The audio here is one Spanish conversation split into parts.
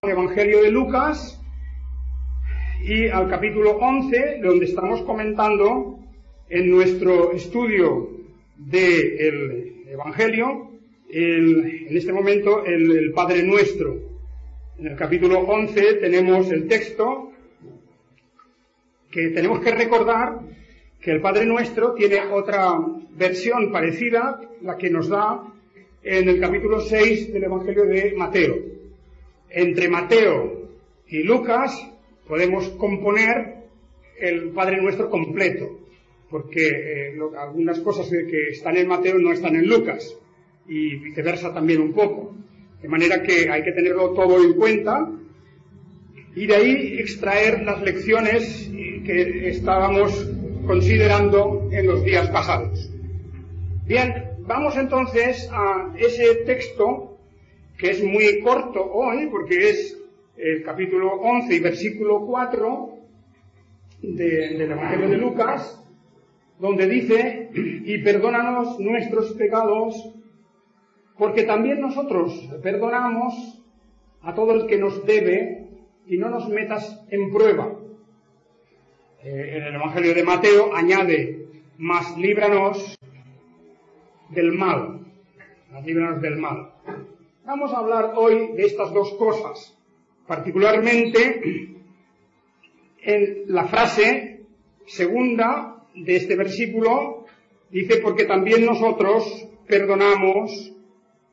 Evangelio de Lucas y al capítulo 11, donde estamos comentando en nuestro estudio del Evangelio, en este momento, el Padre Nuestro. En el capítulo 11 tenemos el texto que tenemos que recordar que el Padre Nuestro tiene otra versión parecida, la que nos da en el capítulo 6 del Evangelio de Mateo. Entre Mateo y Lucas podemos componer el Padre Nuestro completo, porque algunas cosas que están en Mateo no están en Lucas, y viceversa también un poco. De manera que hay que tenerlo todo en cuenta, y de ahí extraer las lecciones que estábamos considerando en los días pasados. Bien, vamos entonces a ese texto, que es muy corto hoy, porque es el capítulo 11 y versículo 4 del Evangelio de Lucas, donde dice: y perdónanos nuestros pecados, porque también nosotros perdonamos a todo el que nos debe, y no nos metas en prueba. En el Evangelio de Mateo añade: mas líbranos del mal. Mas líbranos del mal. Vamos a hablar hoy de estas dos cosas, particularmente en la frase segunda de este versículo. Dice: porque también nosotros perdonamos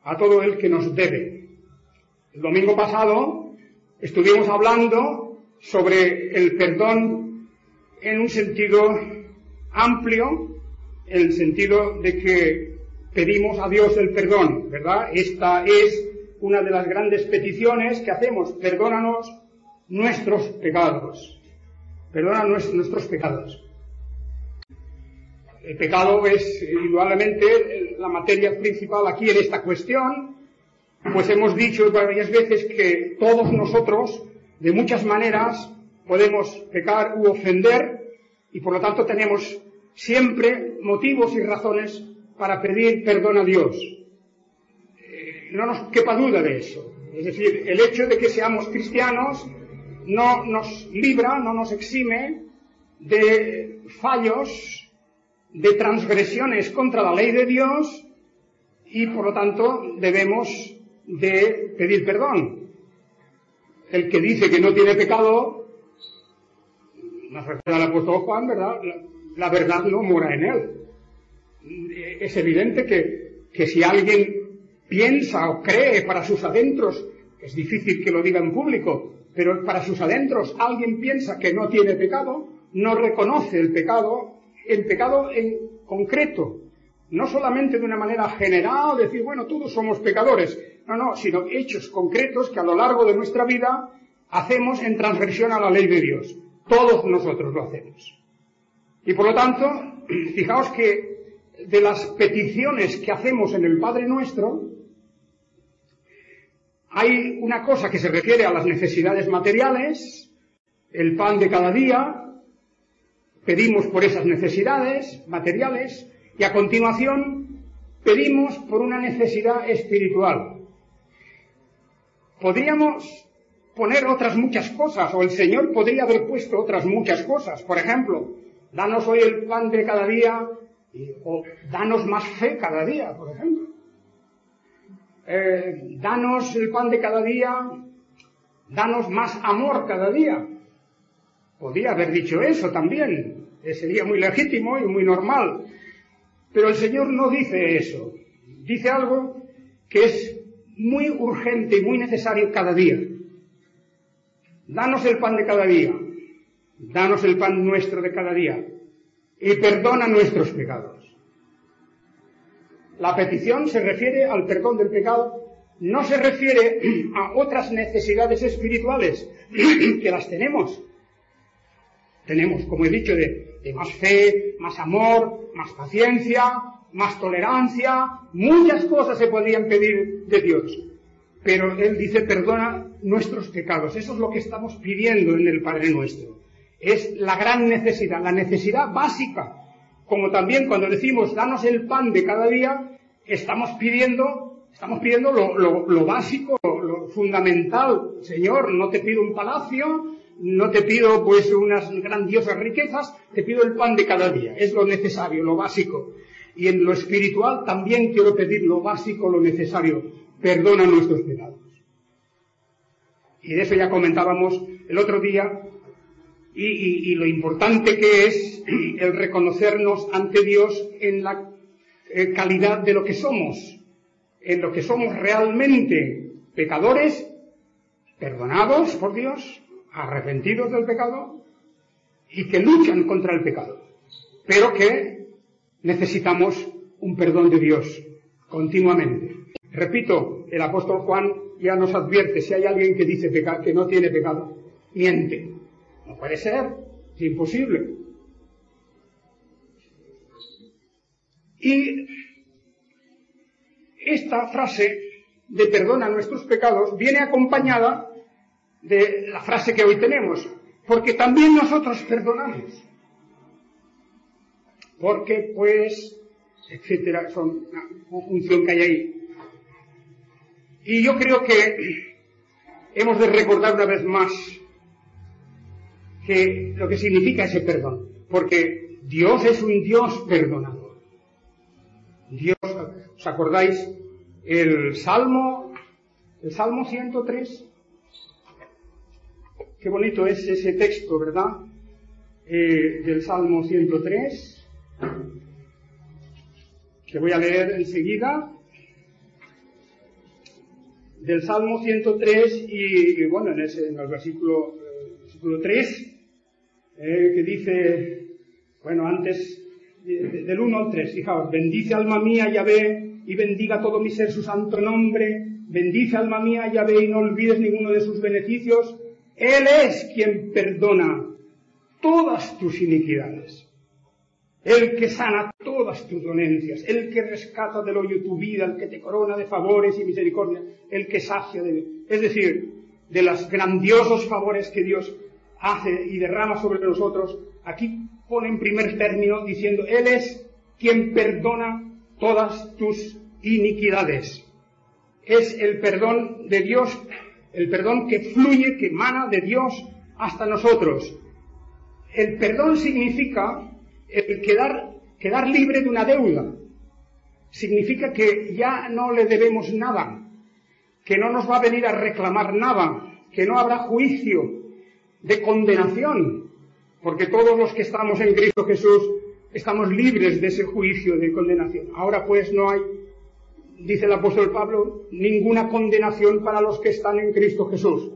a todo el que nos debe. El domingo pasado estuvimos hablando sobre el perdón en un sentido amplio, en el sentido de que pedimos a Dios el perdón, ¿verdad? Esta es una de las grandes peticiones que hacemos: perdónanos nuestros pecados. Perdona nuestros pecados. El pecado es indudablemente la materia principal aquí en esta cuestión, pues hemos dicho varias veces que todos nosotros, de muchas maneras, podemos pecar u ofender, y por lo tanto tenemos siempre motivos y razones para pedir perdón a Dios. No nos quepa duda de eso. Es decir, el hecho de que seamos cristianos no nos libra, no nos exime de fallos, de transgresiones contra la ley de Dios, y por lo tanto debemos de pedir perdón. El que dice que no tiene pecado, nos recuerda el apóstol Juan, ¿verdad? La verdad no mora en él. Es evidente que si alguien piensa o cree para sus adentros, es difícil que lo diga en público, pero para sus adentros alguien piensa que no tiene pecado, no reconoce el pecado en concreto, no solamente de una manera general, decir, bueno, todos somos pecadores, no, sino hechos concretos que a lo largo de nuestra vida hacemos en transgresión a la ley de Dios. Todos nosotros lo hacemos. Y por lo tanto, fijaos que de las peticiones que hacemos en el Padre Nuestro, hay una cosa que se refiere a las necesidades materiales, el pan de cada día, pedimos por esas necesidades materiales, y a continuación pedimos por una necesidad espiritual. Podríamos poner otras muchas cosas, o el Señor podría haber puesto otras muchas cosas. Por ejemplo, danos hoy el pan de cada día, o danos más fe cada día, por ejemplo. Danos el pan de cada día, danos más amor cada día. Podría haber dicho eso también, sería muy legítimo y muy normal. Pero el Señor no dice eso. Dice algo que es muy urgente y muy necesario cada día. Danos el pan de cada día, danos el pan nuestro de cada día, y perdona nuestros pecados. La petición se refiere al perdón del pecado, no se refiere a otras necesidades espirituales, que las tenemos. Tenemos, como he dicho, de más fe, más amor, más paciencia, más tolerancia, muchas cosas se podrían pedir de Dios. Pero Él dice: perdona nuestros pecados. Eso es lo que estamos pidiendo en el Padre Nuestro. Es la gran necesidad, la necesidad básica. Como también cuando decimos danos el pan de cada día, estamos pidiendo Estamos pidiendo lo básico, lo fundamental. Señor, no te pido un palacio, no te pido pues unas grandiosas riquezas, te pido el pan de cada día. Es lo necesario, lo básico. Y en lo espiritual también quiero pedir lo básico, lo necesario. Perdona nuestros pecados. Y de eso ya comentábamos el otro día. Y lo importante que es el reconocernos ante Dios en la calidad de lo que somos. En lo que somos realmente pecadores, perdonados por Dios, arrepentidos del pecado y que luchan contra el pecado, pero que necesitamos un perdón de Dios continuamente. Repito, el apóstol Juan ya nos advierte: si hay alguien que dice que no tiene pecado, miente. No puede ser, es imposible. Y esta frase de perdona nuestros pecados viene acompañada de la frase que hoy tenemos: porque también nosotros perdonamos. Porque, pues, etcétera, son una conjunción que hay ahí. Y yo creo que hemos de recordar una vez más que lo que significa ese perdón. Porque Dios es un Dios perdonador. Dios, ¿os acordáis? El Salmo 103. Qué bonito es ese texto, ¿verdad? Del Salmo 103, que voy a leer enseguida. Del Salmo 103 y bueno, en el versículo 3, que dice, bueno, antes del 1 al 3, fijaos: bendice alma mía Yahvé, y bendiga todo mi ser su santo nombre. Bendice alma mía Yahvé, y no olvides ninguno de sus beneficios. Él es quien perdona todas tus iniquidades, el que sana todas tus dolencias, el que rescata del hoyo tu vida, el que te corona de favores y misericordia, el que sacia es decir, de los grandiosos favores que Dios hace y derrama sobre nosotros. Aquí pone en primer término diciendo: Él es quien perdona todas tus iniquidades. Es el perdón de Dios, el perdón que fluye, que emana de Dios hasta nosotros. El perdón significa el quedar libre de una deuda. Significa que ya no le debemos nada, que no nos va a venir a reclamar nada, que no habrá juicio de condenación, porque todos los que estamos en Cristo Jesús estamos libres de ese juicio de condenación. Ahora pues no hay, dice el apóstol Pablo, ninguna condenación para los que están en Cristo Jesús.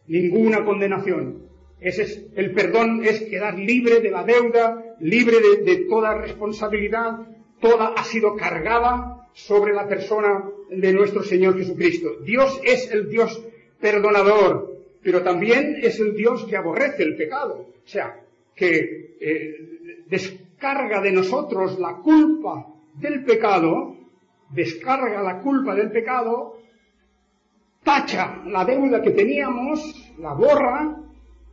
Ninguna condenación. Ese es el perdón, es quedar libre de la deuda, libre de toda responsabilidad. Toda ha sido cargada sobre la persona de nuestro Señor Jesucristo. Dios es el Dios perdonador, pero también es el Dios que aborrece el pecado. O sea, que descarga de nosotros la culpa del pecado, tacha la deuda que teníamos, la borra,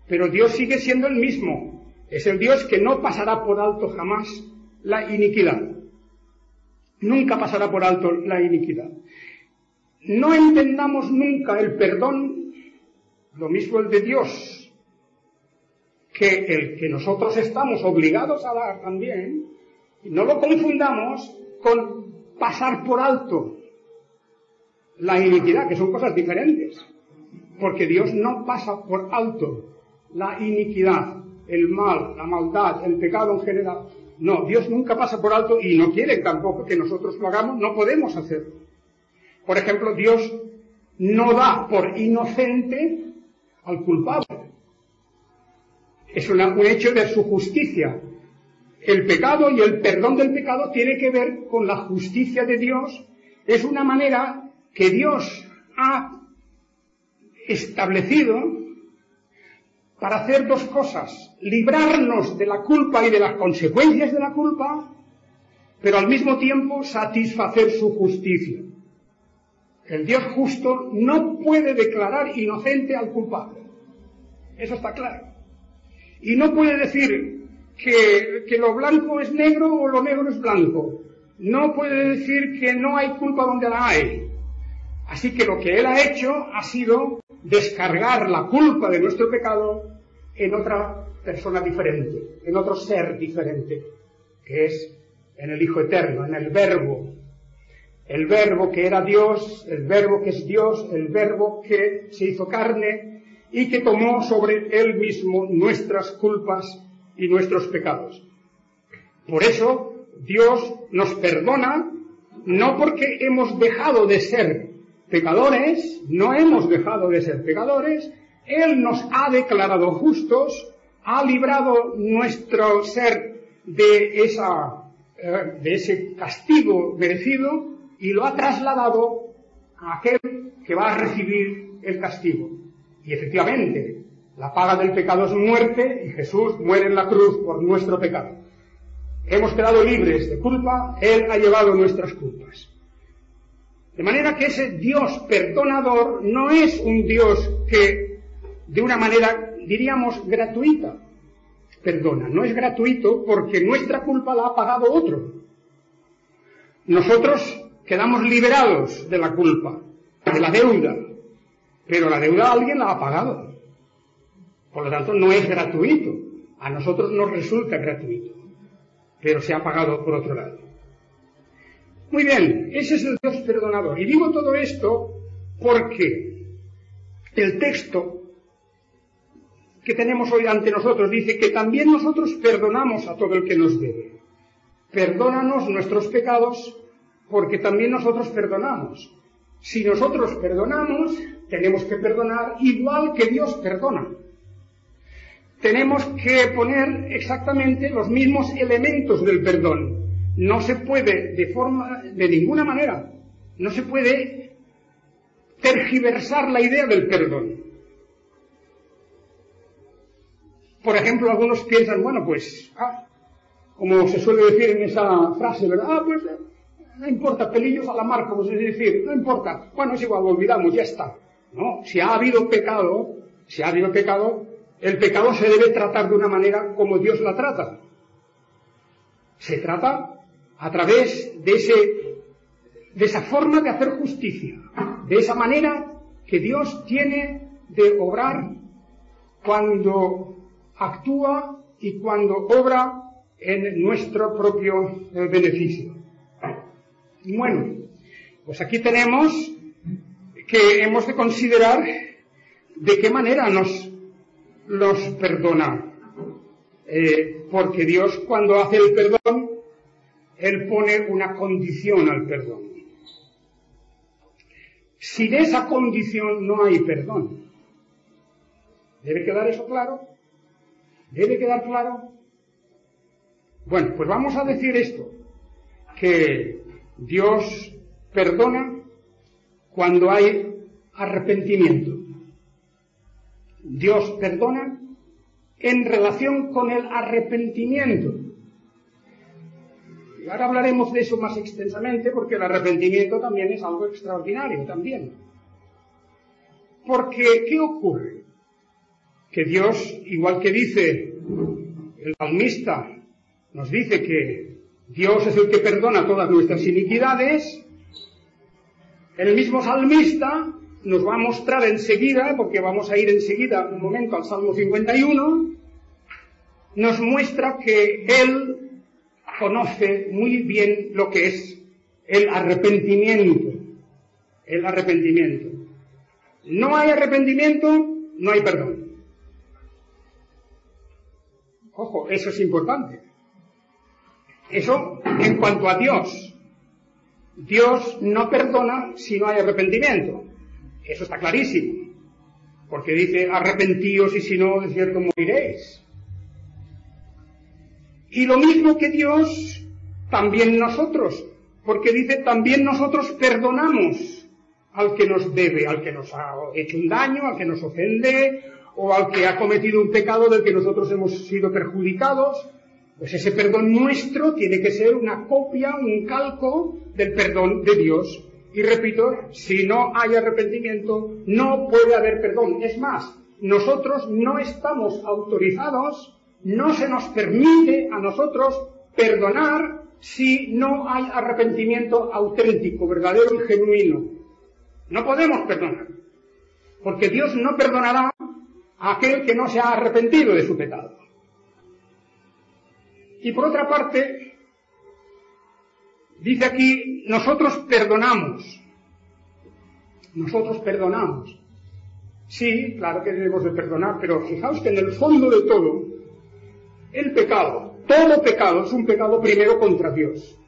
pero Dios sigue siendo el mismo. Es el Dios que no pasará por alto jamás la iniquidad. Nunca pasará por alto la iniquidad. No entendamos nunca el perdón, lo mismo el de Dios, que el que nosotros estamos obligados a dar también, y no lo confundamos con pasar por alto la iniquidad, que son cosas diferentes. Porque Dios no pasa por alto la iniquidad, el mal, la maldad, el pecado en general. No, Dios nunca pasa por alto y no quiere tampoco que nosotros lo hagamos, no podemos hacerlo. Por ejemplo, Dios no da por inocente al culpable. Es un hecho de su justicia. El pecado y el perdón del pecado tiene que ver con la justicia de Dios. Es una manera que Dios ha establecido para hacer dos cosas: librarnos de la culpa y de las consecuencias de la culpa, pero al mismo tiempo satisfacer su justicia. El Dios justo no puede declarar inocente al culpable. Eso está claro. Y no puede decir que lo blanco es negro o lo negro es blanco. No puede decir que no hay culpa donde la hay. Así que lo que Él ha hecho ha sido descargar la culpa de nuestro pecado en otra persona diferente, en otro ser diferente, que es en el Hijo Eterno, en el Verbo que era Dios, el Verbo que es Dios, el Verbo que se hizo carne y que tomó sobre Él mismo nuestras culpas y nuestros pecados. Por eso Dios nos perdona, no porque hemos dejado de ser pecadores, no hemos dejado de ser pecadores, Él nos ha declarado justos, ha librado nuestro ser de ese castigo merecido y lo ha trasladado a aquel que va a recibir el castigo. Y efectivamente, la paga del pecado es muerte y Jesús muere en la cruz por nuestro pecado. Hemos quedado libres de culpa, Él ha llevado nuestras culpas. De manera que ese Dios perdonador no es un Dios que de una manera, diríamos, gratuita perdona. No es gratuito porque nuestra culpa la ha pagado otro. Nosotros quedamos liberados de la culpa, de la deuda, pero la deuda alguien la ha pagado. Por lo tanto, no es gratuito. A nosotros nos resulta gratuito, pero se ha pagado por otro lado. Muy bien, ese es el Dios perdonador. Y digo todo esto porque el texto que tenemos hoy ante nosotros dice que también nosotros perdonamos a todo el que nos debe. Perdónanos nuestros pecados porque también nosotros perdonamos. Si nosotros perdonamos, tenemos que perdonar igual que Dios perdona. Tenemos que poner exactamente los mismos elementos del perdón. No se puede de ninguna manera, no se puede tergiversar la idea del perdón. Por ejemplo, algunos piensan, bueno, pues, como se suele decir en esa frase, ¿verdad? Pues no importa, pelillos a la mar, como se dice decir, no importa, bueno, es igual, lo olvidamos, ya está. No, si ha habido pecado, el pecado se debe tratar de una manera como Dios la trata. Se trata a través de esa forma de hacer justicia, de esa manera que Dios tiene de obrar cuando actúa y cuando obra en nuestro propio beneficio. Bueno, pues aquí tenemos que hemos de considerar de qué manera nos perdona. Porque Dios, cuando hace el perdón, Él pone una condición al perdón. Sin esa condición no hay perdón. ¿Debe quedar eso claro? ¿Debe quedar claro? Bueno, pues vamos a decir esto, que Dios perdona cuando hay arrepentimiento. Dios perdona en relación con el arrepentimiento. Y ahora hablaremos de eso más extensamente, porque el arrepentimiento también es algo extraordinario también. Porque, ¿qué ocurre? Que Dios, igual que dice el salmista, nos dice que Dios es el que perdona todas nuestras iniquidades, el mismo salmista nos va a mostrar enseguida, porque vamos a ir enseguida un momento al Salmo 51, nos muestra que Él conoce muy bien lo que es el arrepentimiento. El arrepentimiento. No hay arrepentimiento, no hay perdón. Ojo, eso es importante. Eso en cuanto a Dios. Dios no perdona si no hay arrepentimiento. Eso está clarísimo. Porque dice, arrepentíos y si no, de cierto moriréis. Y lo mismo que Dios, también nosotros. Porque dice, también nosotros perdonamos al que nos debe, al que nos ha hecho un daño, al que nos ofende, o al que ha cometido un pecado del que nosotros hemos sido perjudicados. Pues ese perdón nuestro tiene que ser una copia, un calco del perdón de Dios. Y repito, si no hay arrepentimiento, no puede haber perdón. Es más, nosotros no estamos autorizados, no se nos permite a nosotros perdonar si no hay arrepentimiento auténtico, verdadero y genuino. No podemos perdonar. Porque Dios no perdonará a aquel que no se ha arrepentido de su pecado. Y por otra parte, dice aquí, nosotros perdonamos. Nosotros perdonamos. Sí, claro que debemos de perdonar, pero fijaos que en el fondo de todo, el pecado, todo pecado es un pecado primero contra Dios.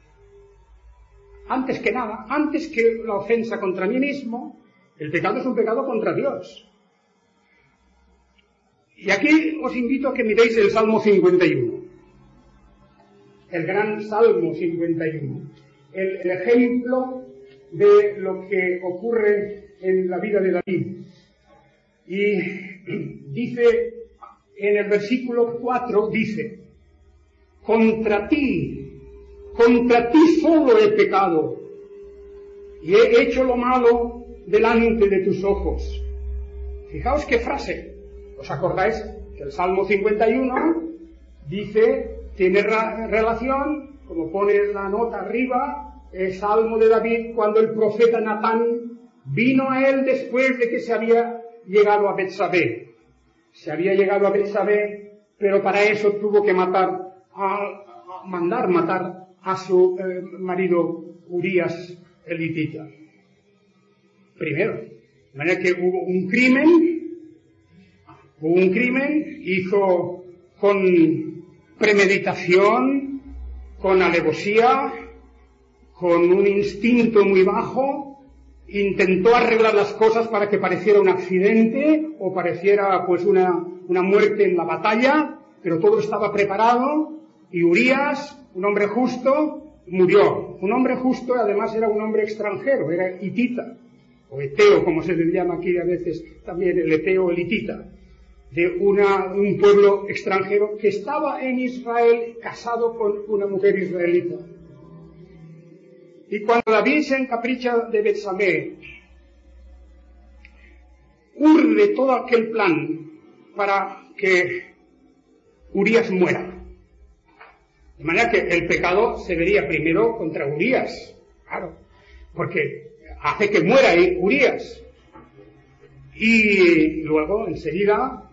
Antes que nada, antes que la ofensa contra mí mismo, el pecado es un pecado contra Dios. Y aquí os invito a que miréis el Salmo 51. El gran Salmo 51. El ejemplo de lo que ocurre en la vida de David. Y dice, en el versículo 4, dice, contra ti solo he pecado, y he hecho lo malo delante de tus ojos. Fijaos qué frase. ¿Os acordáis que el Salmo 51 dice, tiene relación, como pone la nota arriba, el Salmo de David, cuando el profeta Natán vino a él después de que se había llegado a Betsabé. Se había llegado a Betsabé, pero para eso tuvo que mandar matar a su marido Urías el hitita. Primero, de manera que hubo un crimen, hizo con premeditación, con alevosía, con un instinto muy bajo, intentó arreglar las cosas para que pareciera un accidente o pareciera pues una muerte en la batalla, pero todo estaba preparado y Urías, un hombre justo, murió. Un hombre justo además era un hombre extranjero, era hitita, o eteo, como se le llama aquí a veces también, el eteo o el hitita, de un pueblo extranjero que estaba en Israel casado con una mujer israelita. Y cuando David se encapricha de Betsabé, urde todo aquel plan para que Urías muera. De manera que el pecado se vería primero contra Urías, claro, porque hace que muera Urías. Y luego, enseguida,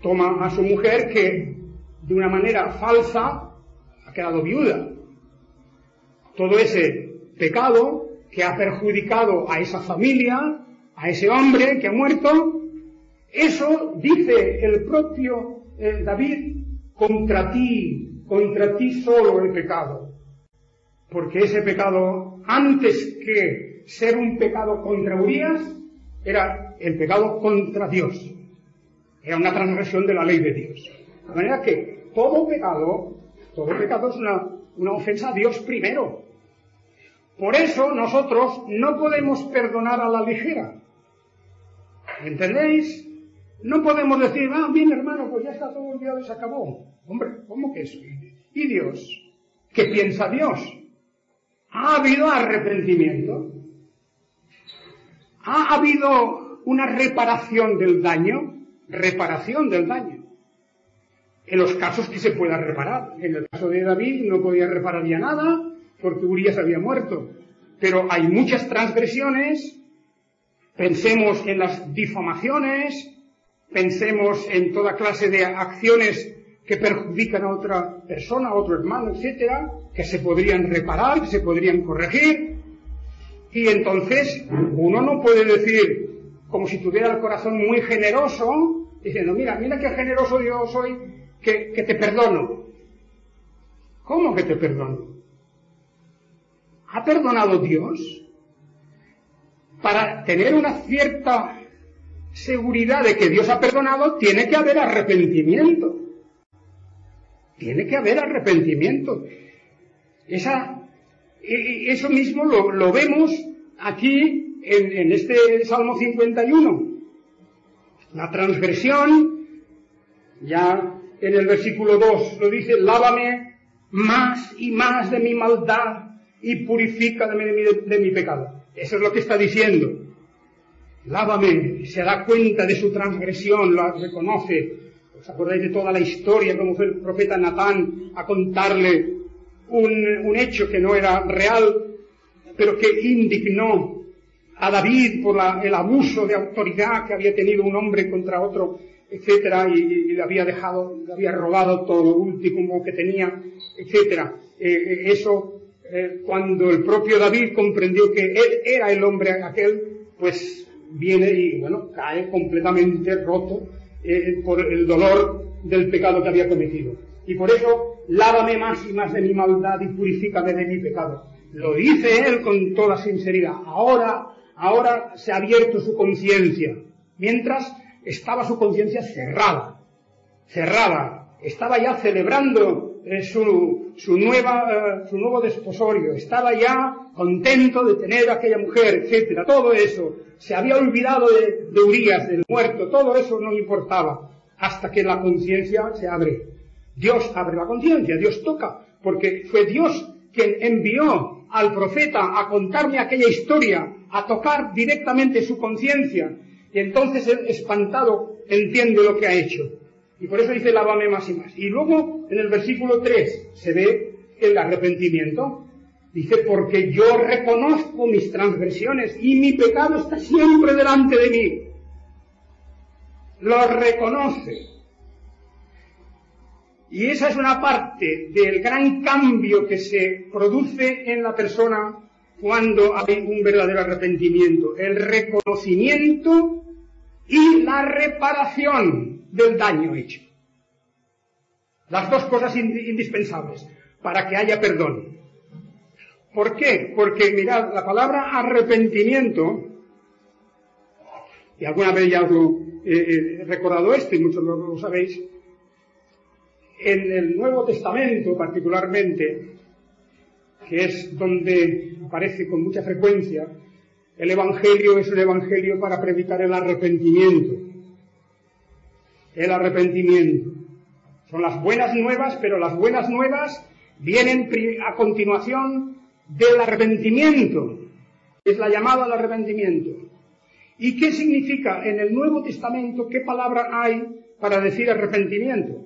toma a su mujer que, de una manera falsa, ha quedado viuda. Todo ese pecado que ha perjudicado a esa familia, a ese hombre que ha muerto, eso dice el propio David, contra ti solo he pecado. Porque ese pecado, antes que ser un pecado contra Urías, era el pecado contra Dios. Era una transgresión de la ley de Dios. De manera que todo pecado es una ofensa a Dios primero. Por eso nosotros no podemos perdonar a la ligera. ¿Entendéis? No podemos decir, bien hermano, pues ya está todo olvidado y se acabó. Hombre, ¿cómo que eso? ¿Y Dios? ¿Qué piensa Dios? ¿Ha habido arrepentimiento? ¿Ha habido una reparación del daño? Reparación del daño. En los casos que se pueda reparar. En el caso de David no podía reparar ya nada, porque Urías había muerto. Pero hay muchas transgresiones. Pensemos en las difamaciones, pensemos en toda clase de acciones que perjudican a otra persona, a otro hermano, etcétera, que se podrían reparar, que se podrían corregir. Y entonces uno no puede decir, como si tuviera el corazón muy generoso, diciendo, mira qué generoso yo soy, que te perdono. ¿Cómo que te perdono? ¿Ha perdonado Dios? Para tener una cierta seguridad de que Dios ha perdonado, tiene que haber arrepentimiento. Tiene que haber arrepentimiento. Eso mismo lo vemos aquí en este Salmo 51. La transgresión, ya en el versículo 2 lo dice, lávame más y más de mi maldad y purifícame de mi pecado. Eso es lo que está diciendo. Lávame, se da cuenta de su transgresión, la reconoce. ¿Os acordáis de toda la historia, cómo fue el profeta Natán a contarle un hecho que no era real, pero que indignó a David por el abuso de autoridad que había tenido un hombre contra otro, etcétera, y le había robado todo lo último que tenía, etcétera. Cuando el propio David comprendió que él era el hombre aquel, pues viene y, bueno, cae completamente roto por el dolor del pecado que había cometido. Y por eso, lávame más y más de mi maldad y purifícame de mi pecado. Lo dice él con toda sinceridad. Ahora se ha abierto su conciencia, mientras estaba su conciencia cerrada. Estaba ya celebrando su nuevo desposorio, estaba ya contento de tener a aquella mujer, etcétera. Todo eso, se había olvidado de Urías, del muerto, todo eso no importaba, hasta que la conciencia se abre. Dios abre la conciencia, Dios toca, porque fue Dios quien envió al profeta a contarme aquella historia, a tocar directamente su conciencia, y entonces él, espantado, entiende lo que ha hecho. Y por eso dice, lávame más y más. Y luego, en el versículo 3, se ve el arrepentimiento. Dice, porque yo reconozco mis transgresiones y mi pecado está siempre delante de mí. Lo reconoce. Y esa es una parte del gran cambio que se produce en la persona cuando hay un verdadero arrepentimiento. El reconocimiento y la reparación del daño hecho. Las dos cosas indispensables para que haya perdón. ¿Por qué? Porque, mirad, la palabra arrepentimiento, y alguna vez ya os lo he recordado esto, y muchos lo sabéis, en el Nuevo Testamento particularmente, que es donde aparece con mucha frecuencia, el Evangelio es un Evangelio para predicar el arrepentimiento. El arrepentimiento. Son las buenas nuevas, pero las buenas nuevas vienen a continuación del arrepentimiento. Es la llamada al arrepentimiento. ¿Y qué significa en el Nuevo Testamento? ¿Qué palabra hay para decir arrepentimiento?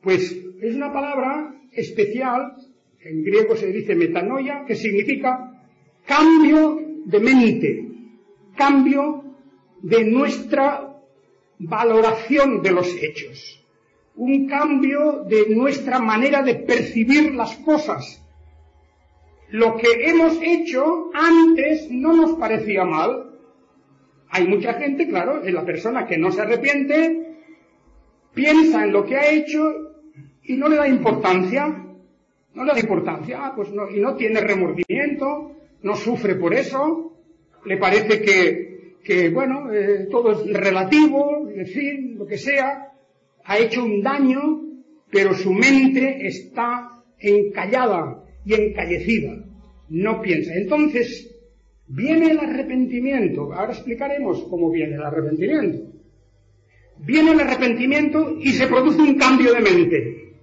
Pues es una palabra especial, en griego se dice metanoia, que significa cambio de mente, cambio de nuestra valoración de los hechos, un cambio de nuestra manera de percibir las cosas. Lo que hemos hecho antes no nos parecía mal. Hay mucha gente, claro, la persona que no se arrepiente, piensa en lo que ha hecho y no le da importancia. Pues no, y no tiene remordimiento, no sufre por eso, le parece que bueno, todo es relativo, en fin, lo que sea, ha hecho un daño, pero su mente está encallada y encallecida, no piensa. Entonces, viene el arrepentimiento. Ahora explicaremos cómo viene el arrepentimiento. Viene el arrepentimiento y se produce un cambio de mente.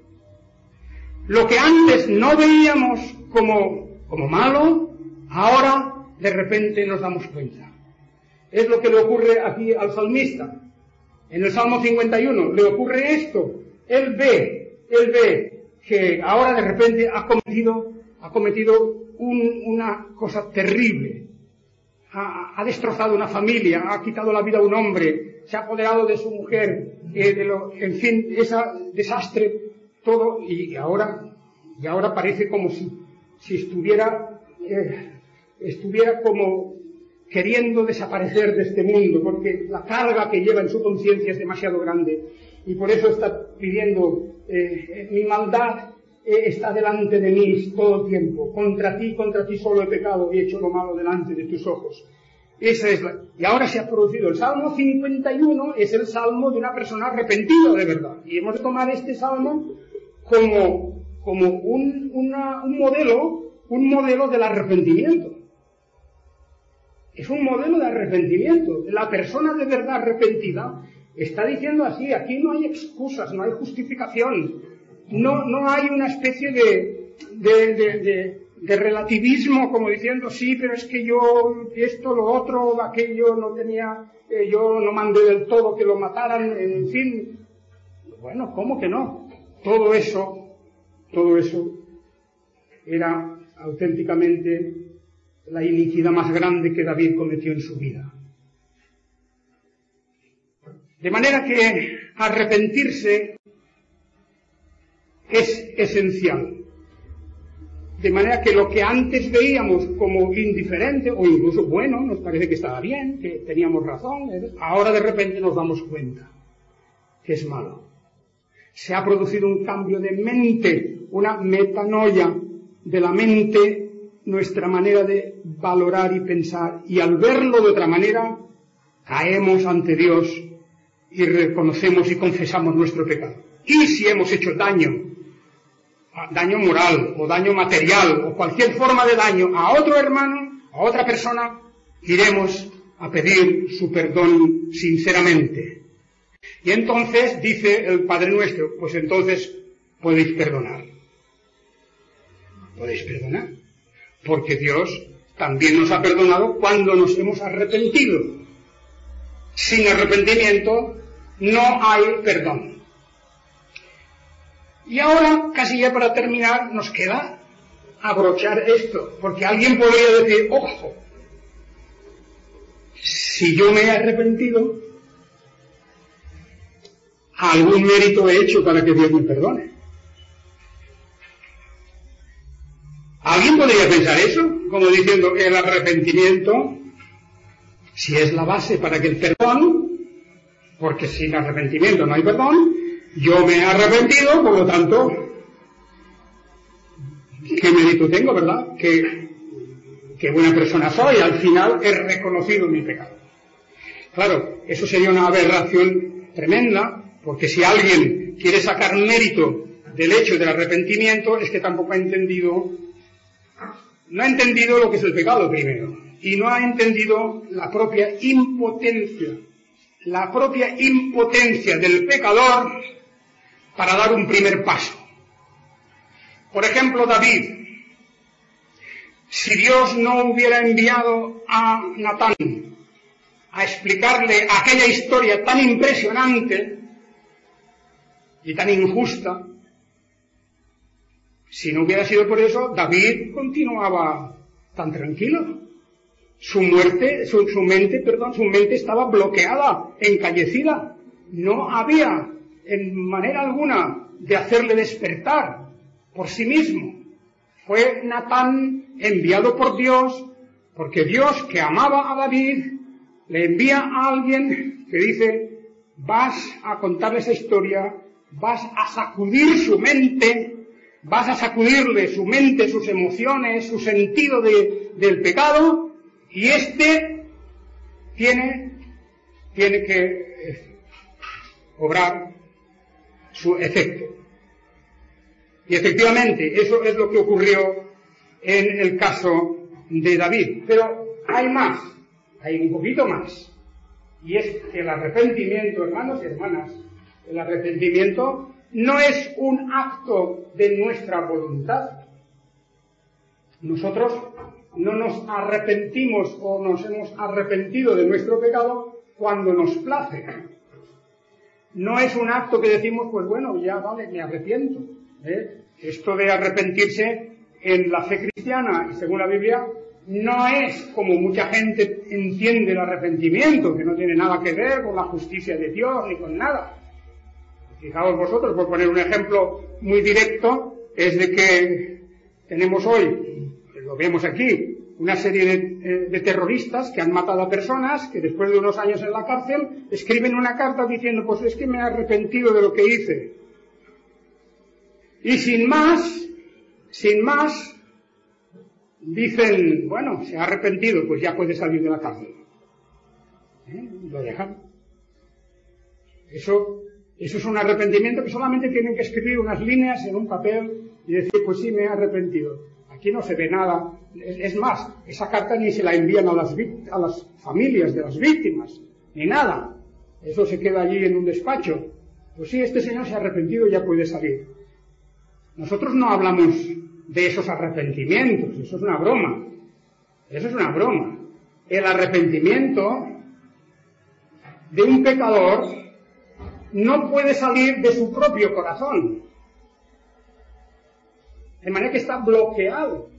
Lo que antes no veíamos como malo, ahora de repente nos damos cuenta. Es lo que le ocurre aquí al salmista. En el Salmo 51 le ocurre esto. Él ve que ahora de repente ha cometido una cosa terrible. Ha destrozado una familia, ha quitado la vida a un hombre, se ha apoderado de su mujer, en fin, ese desastre, todo, y ahora parece como si estuviera como queriendo desaparecer de este mundo, porque la carga que lleva en su conciencia es demasiado grande, y por eso está pidiendo, mi maldad está delante de mí todo el tiempo, contra ti solo he pecado y he hecho lo malo delante de tus ojos. Y ahora se ha producido el Salmo 51, es el salmo de una persona arrepentida de verdad, y hemos de tomar este salmo como un modelo del arrepentimiento. Es un modelo de arrepentimiento. La persona de verdad arrepentida está diciendo así, aquí no hay excusas, no hay justificación, no hay una especie de relativismo como diciendo, sí, pero es que yo esto, lo otro, aquello no tenía, yo no mandé del todo que lo mataran, en fin. Bueno, ¿cómo que no? Todo eso era auténticamente la iniquidad más grande que David cometió en su vida. De manera que arrepentirse es esencial. De manera que lo que antes veíamos como indiferente o incluso bueno, nos parece que estaba bien, que teníamos razón, ahora de repente nos damos cuenta que es malo. Se ha producido un cambio de mente, una metanoia de la mente, nuestra manera de valorar y pensar, y al verlo de otra manera, caemos ante Dios y reconocemos y confesamos nuestro pecado. Y si hemos hecho daño moral o daño material o cualquier forma de daño a otro hermano, a otra persona, iremos a pedir su perdón sinceramente. Y entonces dice el Padre Nuestro, pues entonces podéis perdonar. Podéis perdonar. Porque Dios también nos ha perdonado cuando nos hemos arrepentido. Sin arrepentimiento no hay perdón. Y ahora, casi ya para terminar, nos queda abrochar esto, porque alguien podría decir, ojo, si yo me he arrepentido, algún mérito he hecho para que Dios me perdone. ¿Alguien podría pensar eso? Como diciendo que el arrepentimiento, si es la base para que el perdón, porque sin arrepentimiento no hay perdón, yo me he arrepentido, por lo tanto, ¿qué mérito tengo, verdad? Qué buena persona soy, al final he reconocido mi pecado. Claro, eso sería una aberración tremenda, porque si alguien quiere sacar mérito del hecho del arrepentimiento, es que tampoco no ha entendido lo que es el pecado primero, y no ha entendido la propia impotencia del pecador para dar un primer paso. Por ejemplo, David, si Dios no hubiera enviado a Natán a explicarle aquella historia tan impresionante y tan injusta, si no hubiera sido por eso, David continuaba tan tranquilo. Su mente estaba bloqueada, encallecida. No había en manera alguna de hacerle despertar por sí mismo. Fue Natán enviado por Dios, porque Dios, que amaba a David, le envía a alguien que dice, vas a contarle esa historia, vas a sacudir su mente, vas a sacudirle su mente, sus emociones, su sentido del pecado, y tiene que obrar su efecto. Y efectivamente, eso es lo que ocurrió en el caso de David. Pero hay más, hay un poquito más. Y es que el arrepentimiento, hermanos y hermanas, el arrepentimiento no es un acto de nuestra voluntad. Nosotros no nos arrepentimos o nos hemos arrepentido de nuestro pecado cuando nos place. No es un acto que decimos, pues bueno, ya vale, me arrepiento. Esto de arrepentirse en la fe cristiana y según la Biblia no es como mucha gente entiende el arrepentimiento, que no tiene nada que ver con la justicia de Dios ni con nada. Fijaos vosotros, por poner un ejemplo muy directo, es de que tenemos hoy, lo vemos aquí, una serie de terroristas que han matado a personas que después de unos años en la cárcel escriben una carta diciendo, pues es que me he arrepentido de lo que hice. Y sin más, dicen, bueno, se ha arrepentido, pues ya puede salir de la cárcel. Lo dejan. Eso es un arrepentimiento que solamente tienen que escribir unas líneas en un papel y decir, pues sí, me he arrepentido. Aquí no se ve nada. Es más, esa carta ni se la envían a las familias de las víctimas, ni nada. Eso se queda allí en un despacho. Pues sí, este señor se ha arrepentido y ya puede salir. Nosotros no hablamos de esos arrepentimientos, eso es una broma. Eso es una broma. El arrepentimiento de un pecador no puede salir de su propio corazón. De manera que está bloqueado.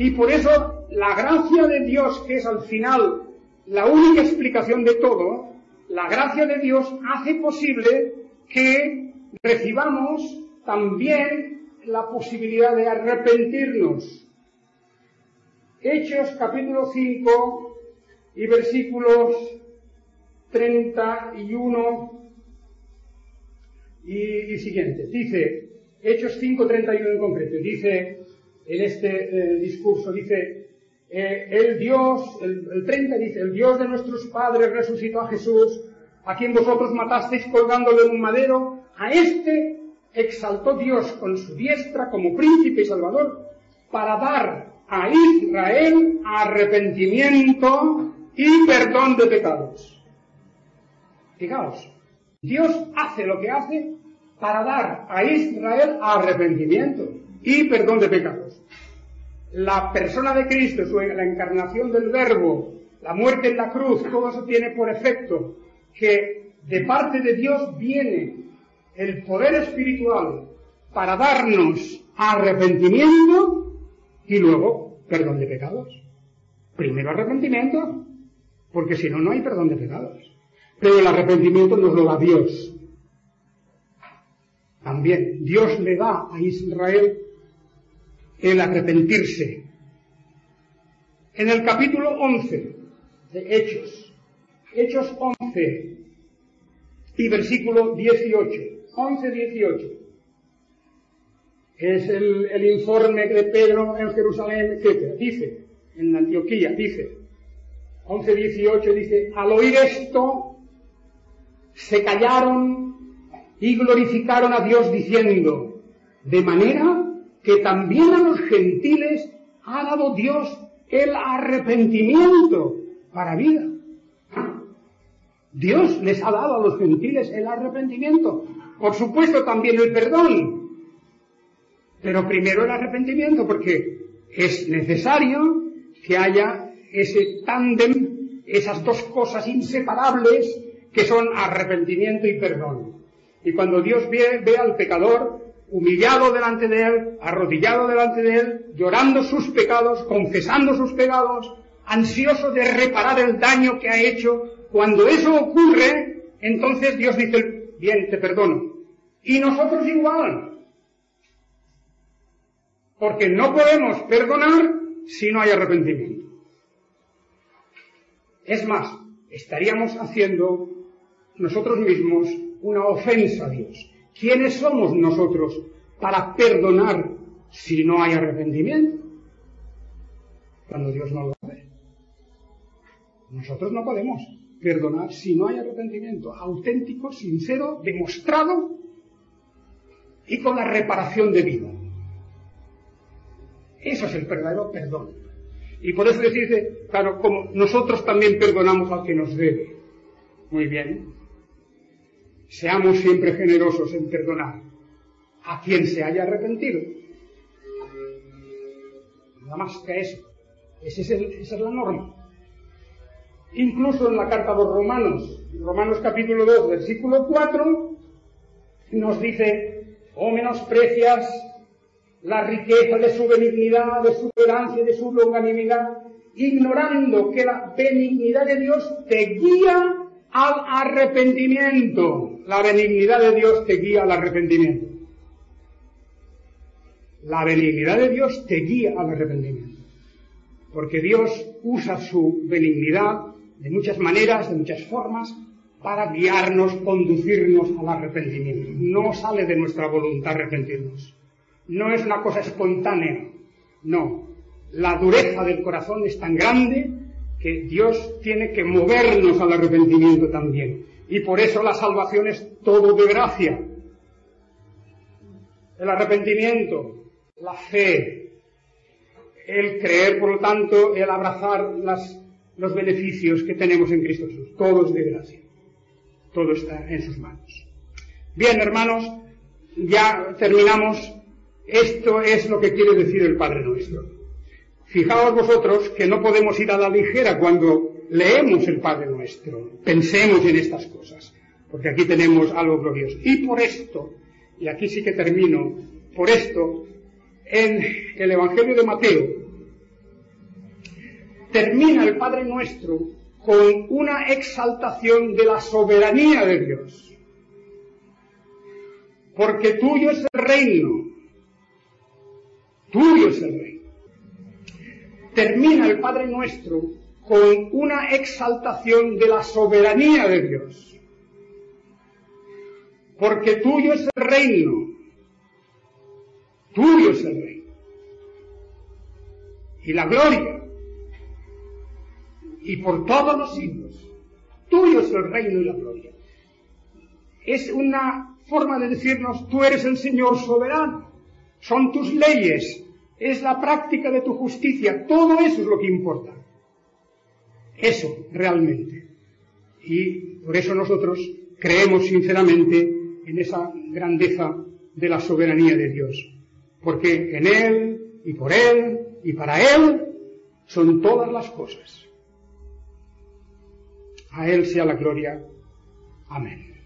Y por eso la gracia de Dios, que es al final la única explicación de todo, la gracia de Dios hace posible que recibamos también la posibilidad de arrepentirnos. Hechos capítulo 5 y versículos 31 y siguiente. Dice, Hechos 5:31 en concreto, dice en este discurso, dice, el Dios, el 30 dice, el Dios de nuestros padres resucitó a Jesús, a quien vosotros matasteis colgándolo en un madero, a este exaltó Dios con su diestra como príncipe y salvador, para dar a Israel arrepentimiento y perdón de pecados. Fijaos, Dios hace lo que hace para dar a Israel arrepentimiento y perdón de pecados. La persona de Cristo, la encarnación del Verbo, la muerte en la cruz, todo eso tiene por efecto que de parte de Dios viene el poder espiritual para darnos arrepentimiento y luego perdón de pecados. Primero arrepentimiento, porque si no, no hay perdón de pecados. Pero el arrepentimiento nos lo da Dios. También Dios le da a Israel el arrepentirse. En el capítulo 11 de Hechos 11 y versículo 18, 11-18, es el informe de Pedro en Jerusalén, etc. Dice, en Antioquía, dice, 11-18, dice, al oír esto, se callaron y glorificaron a Dios diciendo, de manera que también a los gentiles ha dado Dios el arrepentimiento para vida. Dios les ha dado a los gentiles el arrepentimiento. Por supuesto también el perdón. Pero primero el arrepentimiento, porque es necesario que haya ese tándem, esas dos cosas inseparables que son arrepentimiento y perdón. Y cuando Dios ve al pecador humillado delante de él, arrodillado delante de él, llorando sus pecados, confesando sus pecados, ansioso de reparar el daño que ha hecho, cuando eso ocurre, entonces Dios dice, bien, te perdono. Y nosotros igual. Porque no podemos perdonar si no hay arrepentimiento. Es más, estaríamos haciendo nosotros mismos una ofensa a Dios. ¿Quiénes somos nosotros para perdonar si no hay arrepentimiento? Cuando Dios no lo hace. Nosotros no podemos perdonar si no hay arrepentimiento auténtico, sincero, demostrado y con la reparación debida. Eso es el verdadero perdón. Y por eso decirte, claro, como nosotros también perdonamos al que nos debe. Muy bien. Seamos siempre generosos en perdonar a quien se haya arrepentido. Nada más que eso. Esa es la norma. Incluso en la carta a los Romanos, Romanos capítulo 2, versículo 4, nos dice, oh menosprecias la riqueza de su benignidad, de su tolerancia, de su longanimidad, ignorando que la benignidad de Dios te guía al arrepentimiento. La benignidad de Dios te guía al arrepentimiento. La benignidad de Dios te guía al arrepentimiento. Porque Dios usa su benignidad de muchas maneras, de muchas formas, para guiarnos, conducirnos al arrepentimiento. No sale de nuestra voluntad arrepentirnos. No es una cosa espontánea. No. La dureza del corazón es tan grande que Dios tiene que movernos al arrepentimiento también. Y por eso la salvación es todo de gracia. El arrepentimiento, la fe, el creer, por lo tanto, el abrazar los beneficios que tenemos en Cristo Jesús. Todo es de gracia. Todo está en sus manos. Bien, hermanos, ya terminamos. Esto es lo que quiere decir el Padre Nuestro. Fijaos vosotros que no podemos ir a la ligera cuando leemos el Padre Nuestro. Pensemos en estas cosas, porque aquí tenemos algo glorioso. Y por esto, y aquí sí que termino, por esto, en el Evangelio de Mateo, termina el Padre Nuestro con una exaltación de la soberanía de Dios. Porque tuyo es el reino. Tuyo es el reino. Termina el Padre Nuestro con una exaltación de la soberanía de Dios. Porque tuyo es el reino. Tuyo es el reino. Y la gloria. Y por todos los siglos. Tuyo es el reino y la gloria. Es una forma de decirnos, tú eres el Señor soberano. Son tus leyes. Es la práctica de tu justicia. Todo eso es lo que importa. Eso, realmente. Y por eso nosotros creemos sinceramente en esa grandeza de la soberanía de Dios. Porque en Él, y por Él, y para Él, son todas las cosas. A Él sea la gloria. Amén.